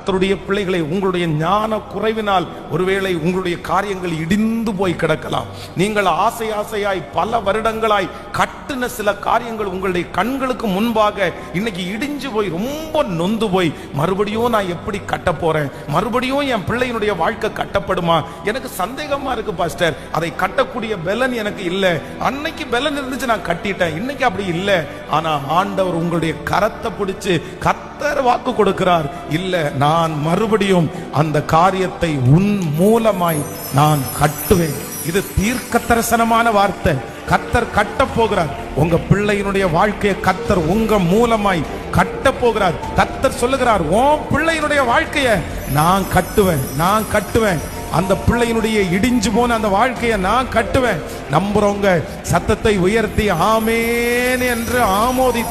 கர்த்தருடைய பிள்ளைகளை, உங்களுடைய ஞான குறைவினால் ஒருவேளை உங்களுடைய காரியங்கள் இடிந்து போய் கிடக்கலாம். நீங்கள் ஆசையாய் பல வருடங்களாய் கட்டின சில காரியங்கள் உங்களுடைய கண்களுக்கு முன்பாக இன்னைக்கு இடிஞ்சு போய் ரொம்ப நொந்து போய், மறுபடியும் நான் எப்படி கட்ட போறேன், மறுபடியும் என் பிள்ளையினுடைய வாழ்க்கை கட்டப்படுமா, எனக்கு சந்தேகமா இருக்கு பாஸ்டர், அதை கட்டக்கூடிய பலன் எனக்கு இல்லை. அன்னைக்கு பலன் இருந்துச்சு, நான் கட்டிட்டேன், இன்னைக்கு அப்படி இல்லை. ஆனா ஆண்டவர் உங்களுடைய கரத்தை பிடிச்சு கர்த்தர் வாக்கு கொடுக்கிறார், இல்ல நான் மறுபடியும் அந்த காரியத்தை உன் மூலமாய் நான் கட்டுவேன். இது தீர்க்க தரிசனமான வார்த்தை. கர்த்தர் கட்ட போகிறார். உங்க பிள்ளையினுடைய வாழ்க்கையை கர்த்தர் உங்க மூலமாய் கட்ட போகிறார். கர்த்தர் சொல்லுகிறார், உன் பிள்ளையினுடைய வாழ்க்கையை நான் கட்டுவேன், நான் கட்டுவேன். அந்த பிள்ளையினுடைய இடிஞ்சு போன அந்த வாழ்க்கையை நான் கட்டுவேன். நம்புறவங்க சத்தத்தை உயர்த்தி ஆமேன் என்று ஆமோதி